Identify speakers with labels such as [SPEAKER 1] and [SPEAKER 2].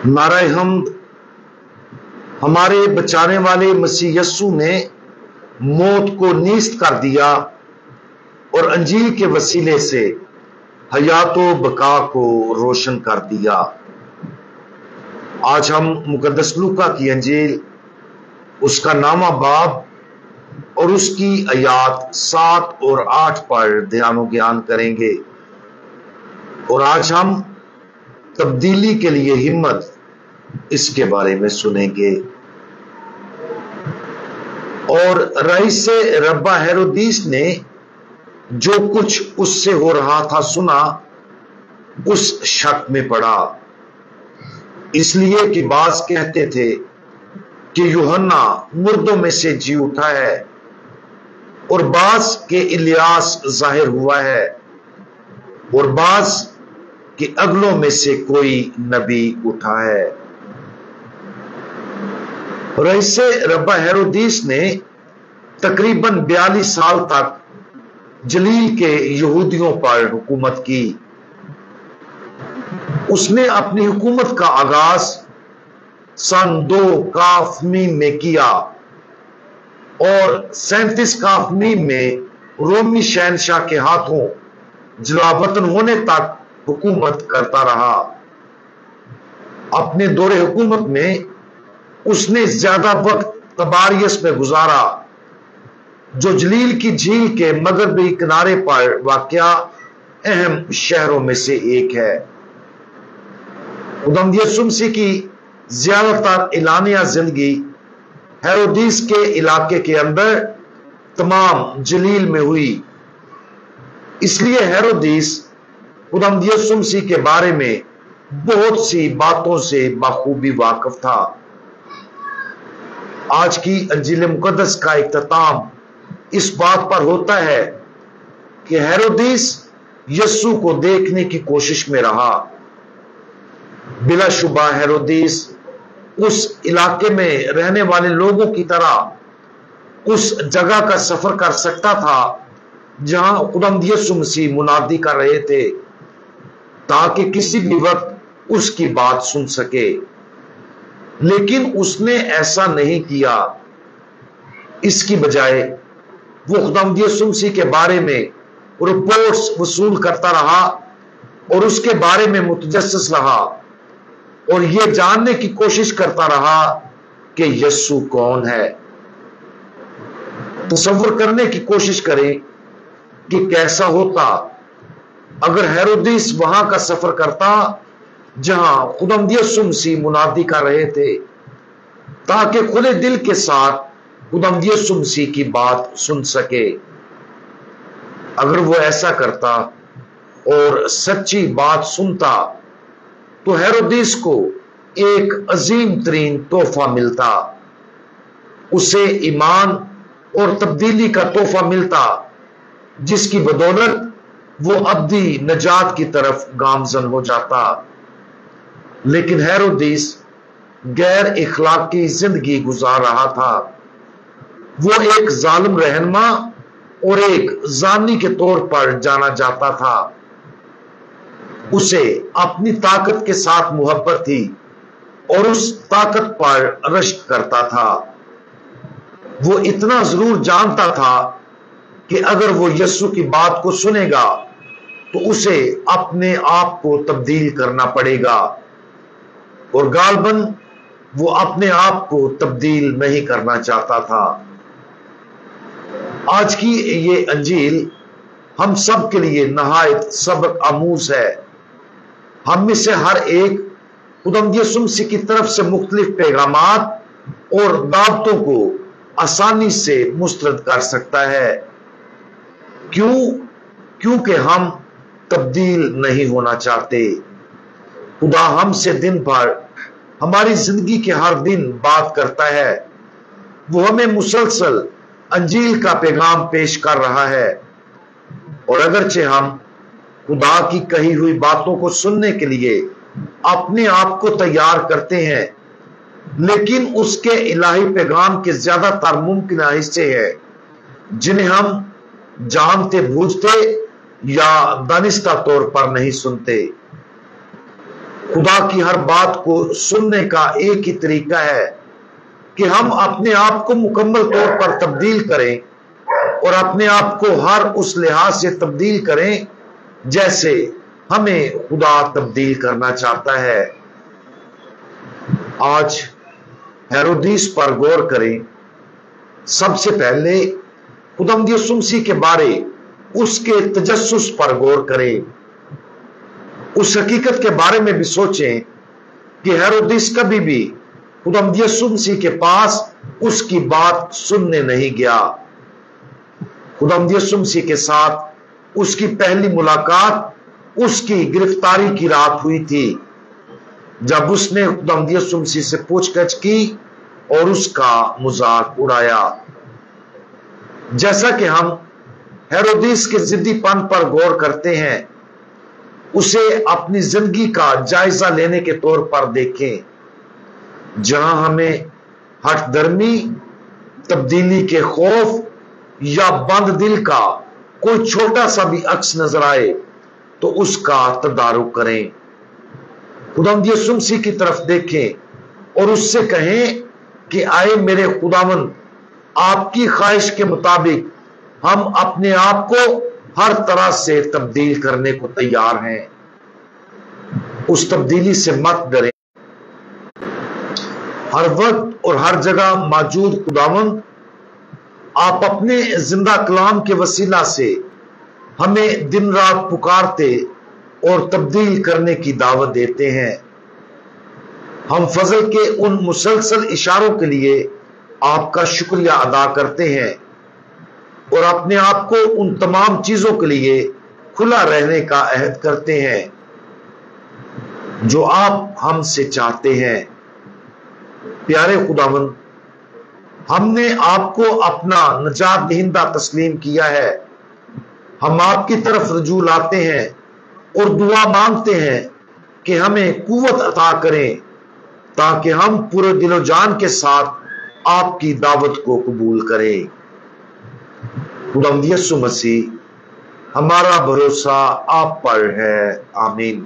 [SPEAKER 1] नाराए हमद, हमारे बचाने वाले मसीह यस्सु ने मौत को नीस्त कर दिया और अंजील के वसीले से हयात व बका को रोशन कर दिया। आज हम मुकद्दस लूका की अंजील, उसका नामा बाब और उसकी आयात 7 और 8 पर ध्यान ज्ञान करेंगे। और आज हम तब्दीली के लिए हिम्मत इसके बारे में सुनेंगे। और रईस रब्बा हेरोदीस ने जो कुछ उससे हो रहा था सुना, उस शक में पड़ा, इसलिए कि बाज कहते थे कि यूहन्ना मुर्दों में से जी उठा है और बाज के इलियास जाहिर हुआ है और बाज के अगलों में से कोई नबी उठा है। रईस रब्बा हेरोदीस ने तकरीबन 42 साल तक जलील के यहूदियों पर हुकूमत की। उसने अपनी हुकूमत का आगाज सन 2 काफमीम में किया और 37 काफमीम में रोमी शहनशाह के हाथों जलावतन होने तक हुकूमत करता रहा। अपने दौरे हुकूमत में उसने ज्यादा वक्त तबारियस में गुजारा, जो जलील की झील के मगरबी किनारे पर वाक़या अहम शहरों में से एक है। खुदावंद यीशु मसीह की ज्यादातर इलानिया जिंदगी हेरोदीस के इलाके के अंदर तमाम जलील में हुई। इसलिए हेरोदीस खुदावंद यीशु मसीह के बारे में बहुत सी बातों से बखूबी वाकिफ था। आज की अंजील मुकद्दस का इख्तिताम इस बात पर होता है कि हेरोदीस यस्सु को देखने की कोशिश में रहा। बिलाशुबा हेरोदीस उस इलाके में रहने वाले लोगों की तरह उस जगह का सफर कर सकता था जहां खुदावंद यीशु मसीह मुनादी कर रहे थे, ताकि किसी भी वक्त उसकी बात सुन सके। लेकिन उसने ऐसा नहीं किया। इसकी बजाय वो खुदावंद यीशु मसीह के बारे में रिपोर्ट्स वसूल करता रहा और उसके बारे में मुतजस्सिस रहा और यह जानने की कोशिश करता रहा कि यीशु कौन है। तसव्वुर करने की कोशिश करें कि कैसा होता अगर हेरोदीस वहां का सफर करता जहां खुदावंद यीशु मसीह मुनादी कर रहे थे, ताकि खुले दिल के साथ खुदावंद यीशु मसीह की बात सुन सके। अगर वो ऐसा करता और सच्ची बात सुनता तो हेरोदीस को एक अजीम तरीन तोहफा मिलता। उसे ईमान और तब्दीली का तोहफा मिलता, जिसकी बदौलत वो अब्दी नजात की तरफ गामजन हो जाता। लेकिन हेरोदीस गैर इखलाकी जिंदगी गुजार रहा था। वो एक जालिम रहनुमा और एक जानी के तौर पर जाना जाता था। उसे अपनी ताकत के साथ मोहब्बत थी और उस ताकत पर रश्क करता था। वो इतना जरूर जानता था कि अगर वो यीशु की बात को सुनेगा तो उसे अपने आप को तब्दील करना पड़ेगा, और गालबन वो अपने आप को तब्दील नहीं करना चाहता था। आज की ये अंजील हम सब के लिए नहायत सबक आमूज है। हम में से हर एक खुदावंद यीशु मसीह की तरफ से मुख्तलिफ पैगामात और दावतों को आसानी से मुस्तरद कर सकता है। क्योंकि हम तब्दील नहीं होना चाहते। खुदा हमसे दिन भर हमारी जिंदगी के हर दिन बात करता है। वो हमें मुसलसल अंजील का पैगाम पेश कर रहा है, और अगरचे हम खुदा की कही हुई बातों को सुनने के लिए अपने आप को तैयार करते हैं, लेकिन उसके इलाही पैगाम के ज्यादातर मुमकिन हिस्से हैं जिन्हें हम जानते बूझते या दानिस्ता तौर पर नहीं सुनते। خدا کی ہر بات کو سننے کا ایک ہی طریقہ ہے کہ ہم اپنے آپ کو مکمل طور پر تبدیل کریں اور اپنے آپ کو ہر اس لحاظ سے تبدیل کریں جیسے ہمیں خدا تبدیل کرنا چاہتا ہے۔ آج ہیرودیس پر غور کریں۔ سب سے پہلے خداوند یسوع مسیح کے بارے اس کے تجسس پر غور کریں۔ اس حقیقت کے بارے میں بھی سوچیں کہ ہیرودیس کبھی بھی خداوند یسوع مسیح کے پاس اس کی بات سننے نہیں گیا۔ خداوند یسوع مسیح کے ساتھ اس کی پہلی ملاقات اس کی گرفتاری کی رات ہوئی تھی، جب اس نے خداوند یسوع مسیح سے پوچھ گچھ کی اور اس کا مذاق اڑایا۔ جیسا کہ ہم ہیرودیس کے ضدی پن پر غور کرتے ہیں، اسے اپنی زندگی کا جائزہ لینے کے طور پر دیکھیں، جہاں ہمیں ہٹ درمی، تبدیلی کے خوف یا بند دل کا کوئی چھوٹا سا بھی عکس نظر آئے تو اس کا تدارک کریں۔ خداوند یسوع مسیح کی طرف دیکھیں اور اس سے کہیں کہ آئے میرے خداوند، آپ کی خواہش کے مطابق ہم اپنے آپ کو ہر طرح سے تبدیل کرنے کو تیار ہیں۔ اس تبدیلی سے مت ڈریں۔ ہر وقت اور ہر جگہ موجود خداوند آپ اپنے زندہ کلام کے وسیلہ سے ہمیں دن رات پکارتے اور تبدیل کرنے کی دعوت دیتے ہیں۔ ہم فضل کے ان مسلسل اشاروں کے لیے آپ کا شکریہ ادا کرتے ہیں اور اپنے آپ کو ان تمام چیزوں کے لیے کھلا رہنے کا عہد کرتے ہیں جو آپ ہم سے چاہتے ہیں۔ پیارے خداوند، ہم نے آپ کو اپنا نجات دہندہ تسلیم کیا ہے۔ ہم آپ کی طرف رجوع لاتے ہیں اور دعا مانگتے ہیں کہ ہمیں قوت عطا کریں تاکہ ہم پورے دل و جان کے ساتھ آپ کی دعوت کو قبول کریں۔ خداوند یسوع مسیح، ہمارا بھروسہ آپ پر ہے۔ آمین۔